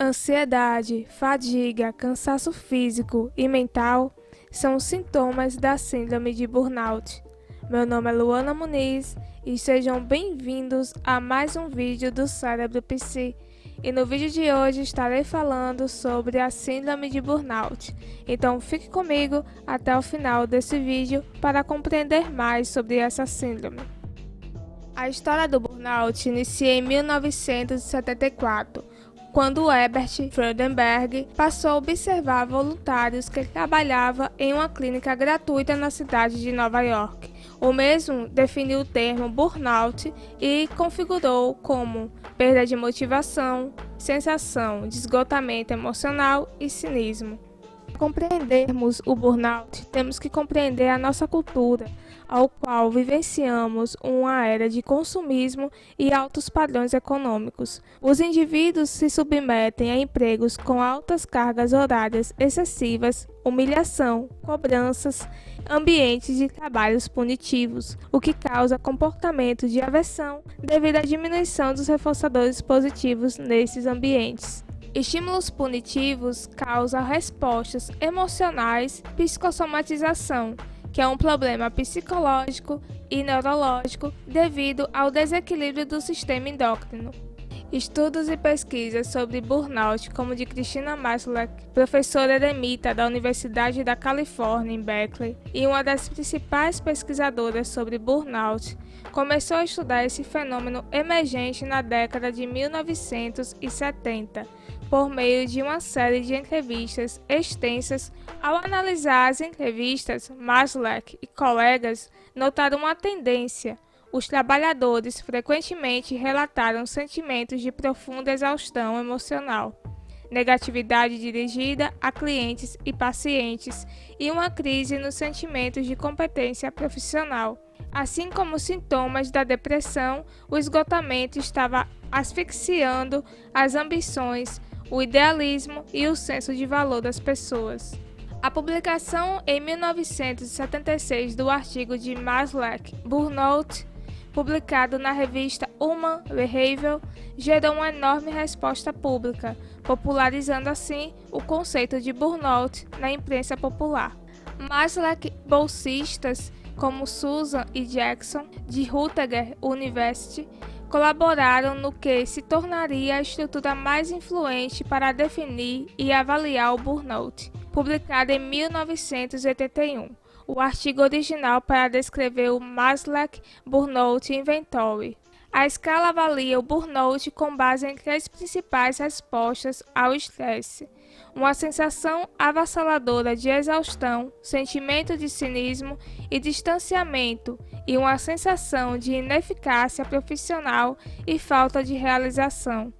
Ansiedade, fadiga, cansaço físico e mental são os sintomas da síndrome de burnout. Meu nome é Luana Muniz e sejam bem-vindos a mais um vídeo do Cérebro PC. E no vídeo de hoje estarei falando sobre a síndrome de burnout. Então fique comigo até o final desse vídeo para compreender mais sobre essa síndrome. A história do burnout inicia em 1974. Quando Herbert Freudenberg passou a observar voluntários que trabalhavam em uma clínica gratuita na cidade de Nova York. O mesmo definiu o termo burnout e configurou como perda de motivação, sensação de esgotamento emocional e cinismo. Para compreendermos o burnout, temos que compreender a nossa cultura, ao qual vivenciamos uma era de consumismo e altos padrões econômicos. Os indivíduos se submetem a empregos com altas cargas horárias excessivas, humilhação, cobranças, ambientes de trabalhos punitivos, o que causa comportamento de aversão devido à diminuição dos reforçadores positivos nesses ambientes. Estímulos punitivos causam respostas emocionais, psicossomatização, que é um problema psicológico e neurológico devido ao desequilíbrio do sistema endócrino. Estudos e pesquisas sobre burnout, como de Christina Maslach, professora eremita da Universidade da Califórnia em Berkeley e uma das principais pesquisadoras sobre burnout, começou a estudar esse fenômeno emergente na década de 1970, por meio de uma série de entrevistas extensas. Ao analisar as entrevistas, Maslach e colegas notaram uma tendência. Os trabalhadores frequentemente relataram sentimentos de profunda exaustão emocional, negatividade dirigida a clientes e pacientes e uma crise nos sentimentos de competência profissional. Assim como sintomas da depressão, o esgotamento estava asfixiando as ambições, o idealismo e o senso de valor das pessoas. A publicação em 1976 do artigo de Maslach, Burnout, publicado na revista Human Behavior, gerou uma enorme resposta pública, popularizando assim o conceito de burnout na imprensa popular. Maslach bolsistas como Susan e Jackson, de Rutgers University, colaboraram no que se tornaria a estrutura mais influente para definir e avaliar o burnout, publicada em 1981. O artigo original para descrever o Maslach Burnout Inventory. A escala avalia o burnout com base em três principais respostas ao estresse: uma sensação avassaladora de exaustão, sentimento de cinismo e distanciamento, e uma sensação de ineficácia profissional e falta de realização.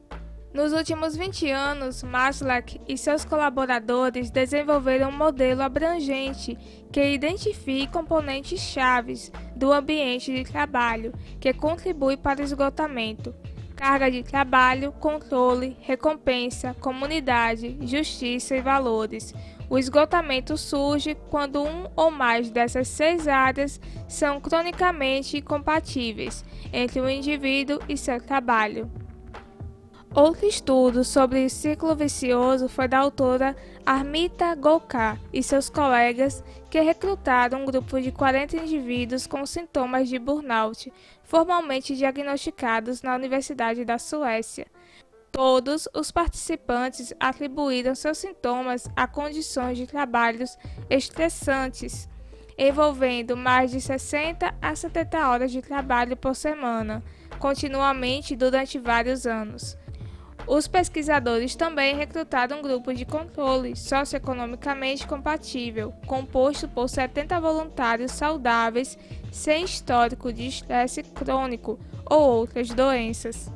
Nos últimos 20 anos, Maslach e seus colaboradores desenvolveram um modelo abrangente que identifica componentes chaves do ambiente de trabalho que contribui para o esgotamento: carga de trabalho, controle, recompensa, comunidade, justiça e valores. O esgotamento surge quando um ou mais dessas 6 áreas são cronicamente incompatíveis entre o indivíduo e seu trabalho. Outro estudo sobre o ciclo vicioso foi da autora Armita Golkar e seus colegas, que recrutaram um grupo de 40 indivíduos com sintomas de burnout, formalmente diagnosticados na Universidade da Suécia. Todos os participantes atribuíram seus sintomas a condições de trabalhos estressantes, envolvendo mais de 60 a 70 horas de trabalho por semana, continuamente durante vários anos. Os pesquisadores também recrutaram um grupo de controle socioeconomicamente compatível, composto por 70 voluntários saudáveis sem histórico de estresse crônico ou outras doenças.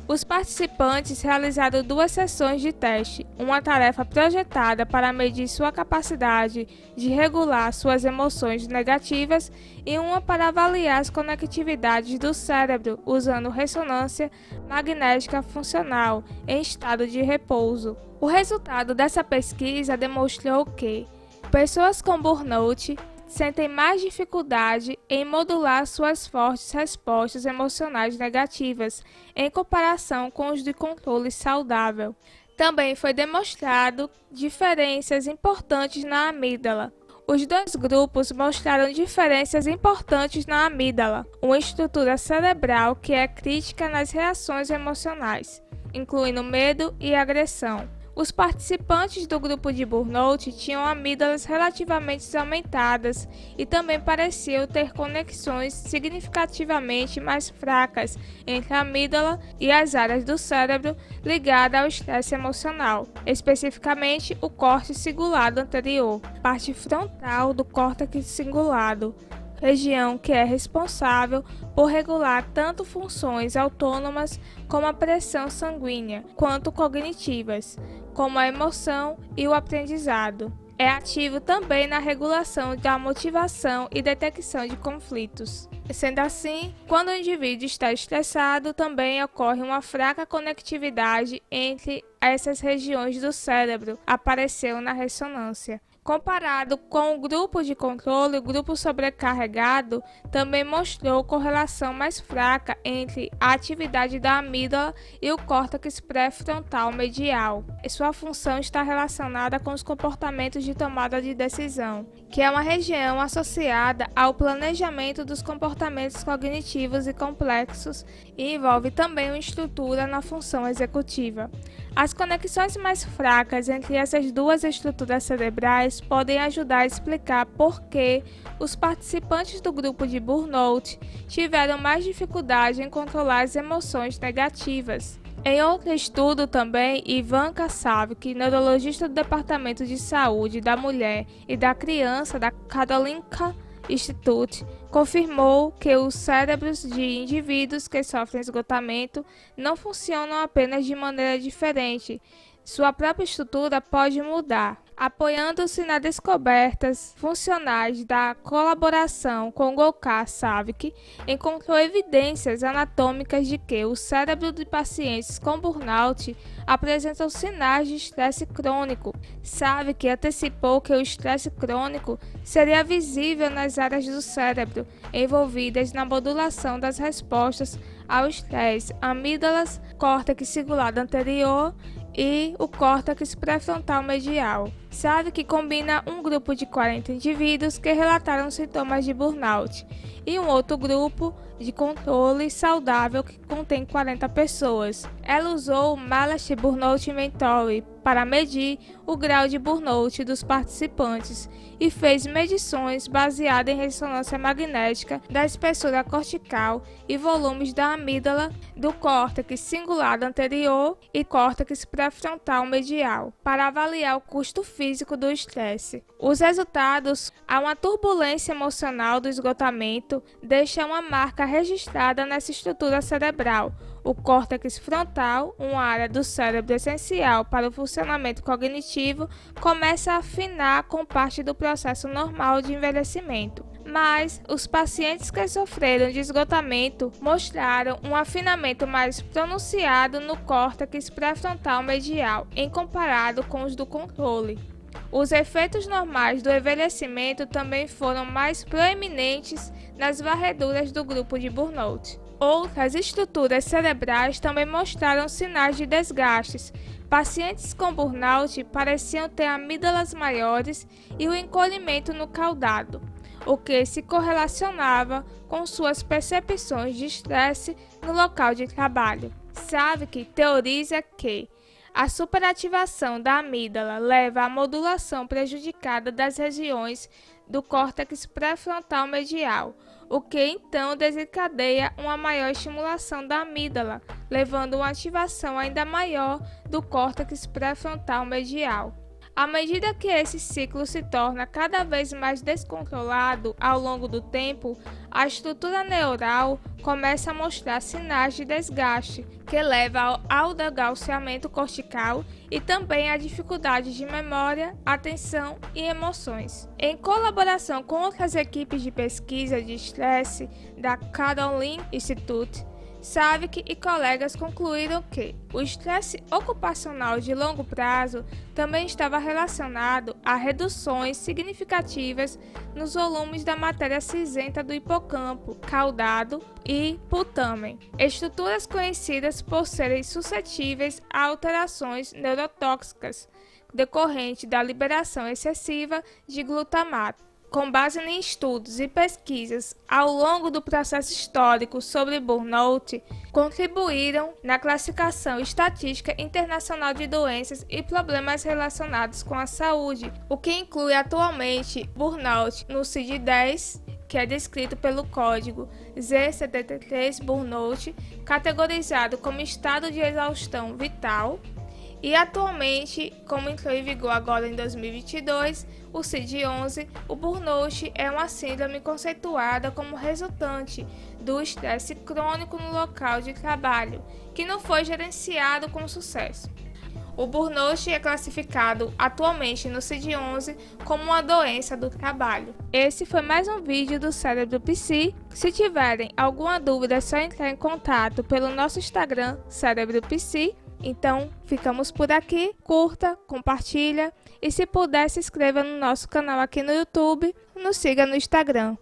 Os participantes realizaram 2 sessões de teste, uma tarefa projetada para medir sua capacidade de regular suas emoções negativas e uma para avaliar as conectividades do cérebro usando ressonância magnética funcional em estado de repouso. O resultado dessa pesquisa demonstrou que pessoas com burnout sentem mais dificuldade em modular suas fortes respostas emocionais negativas em comparação com os de controle saudável. Também foi demonstrado diferenças importantes na amígdala. Os dois grupos mostraram diferenças importantes na amígdala, uma estrutura cerebral que é crítica nas reações emocionais, incluindo medo e agressão. Os participantes do grupo de burnout tinham amígdalas relativamente aumentadas e também pareciam ter conexões significativamente mais fracas entre a amígdala e as áreas do cérebro ligadas ao estresse emocional, especificamente o córtex cingulado anterior, parte frontal do córtex cingulado, região que é responsável por regular tanto funções autônomas como a pressão sanguínea, quanto cognitivas, como a emoção e o aprendizado. É ativo também na regulação da motivação e detecção de conflitos. Sendo assim, quando o indivíduo está estressado, também ocorre uma fraca conectividade entre essas regiões do cérebro, apareceu na ressonância. Comparado com o grupo de controle, o grupo sobrecarregado também mostrou correlação mais fraca entre a atividade da amígdala e o córtex pré-frontal medial. Sua função está relacionada com os comportamentos de tomada de decisão, que é uma região associada ao planejamento dos comportamentos cognitivos e complexos e envolve também uma estrutura na função executiva. As conexões mais fracas entre essas duas estruturas cerebrais podem ajudar a explicar por que os participantes do grupo de burnout tiveram mais dificuldade em controlar as emoções negativas. Em outro estudo também, Ivan Kasavik, neurologista do Departamento de Saúde da Mulher e da Criança da Karolinska Institute, confirmou que os cérebros de indivíduos que sofrem esgotamento não funcionam apenas de maneira diferente, sua própria estrutura pode mudar. Apoiando-se nas descobertas funcionais da colaboração com Gokar Savik, encontrou evidências anatômicas de que o cérebro de pacientes com burnout apresentam sinais de estresse crônico. Savik antecipou que o estresse crônico seria visível nas áreas do cérebro envolvidas na modulação das respostas ao estresse, amígdalas, córtex cingulado anterior e o córtex pré-frontal medial. Sabe que combina um grupo de 40 indivíduos que relataram sintomas de burnout e um outro grupo de controle saudável que contém 40 pessoas. Ela usou o Malachi Burnout Inventory para medir o grau de burnout dos participantes e fez medições baseadas em ressonância magnética da espessura cortical e volumes da amígdala, do córtex cingulado anterior e córtex pré-frontal medial, para avaliar o custo físico do estresse. Os resultados, há uma turbulência emocional do esgotamento, deixa uma marca registrada nessa estrutura cerebral. O córtex frontal, uma área do cérebro essencial para o funcionamento cognitivo, começa a afinar com parte do processo normal de envelhecimento. Mas os pacientes que sofreram de esgotamento mostraram um afinamento mais pronunciado no córtex pré-frontal medial, em comparado com os do controle. Os efeitos normais do envelhecimento também foram mais proeminentes nas varreduras do grupo de burnout. Outras estruturas cerebrais também mostraram sinais de desgastes. Pacientes com burnout pareciam ter amígdalas maiores e o encolhimento no caudado, o que se correlacionava com suas percepções de estresse no local de trabalho. Savik teoriza que a superativação da amígdala leva à modulação prejudicada das regiões do córtex pré-frontal medial, o que então desencadeia uma maior estimulação da amígdala, levando a uma ativação ainda maior do córtex pré-frontal medial. À medida que esse ciclo se torna cada vez mais descontrolado ao longo do tempo, a estrutura neural começa a mostrar sinais de desgaste, que leva ao desgauciamento cortical e também à dificuldade de memória, atenção e emoções. Em colaboração com outras equipes de pesquisa de estresse da Karolinska Institute, Savic e colegas concluíram que o estresse ocupacional de longo prazo também estava relacionado a reduções significativas nos volumes da matéria cinzenta do hipocampo, caudado e putamen, estruturas conhecidas por serem suscetíveis a alterações neurotóxicas decorrente da liberação excessiva de glutamato. Com base em estudos e pesquisas ao longo do processo histórico sobre burnout, contribuíram na classificação estatística internacional de doenças e problemas relacionados com a saúde, o que inclui atualmente burnout no CID-10, que é descrito pelo código Z73 Burnout, categorizado como estado de exaustão vital. E atualmente, como entrou em vigor agora em 2022, o CID-11, o burnout é uma síndrome conceituada como resultante do estresse crônico no local de trabalho, que não foi gerenciado com sucesso. O burnout é classificado atualmente no CID-11 como uma doença do trabalho. Esse foi mais um vídeo do Cérebro Psi. Se tiverem alguma dúvida, é só entrar em contato pelo nosso Instagram, Cérebro Psi. Então, ficamos por aqui. Curta, compartilha e se puder, se inscreva no nosso canal aqui no YouTube. Nos siga no Instagram.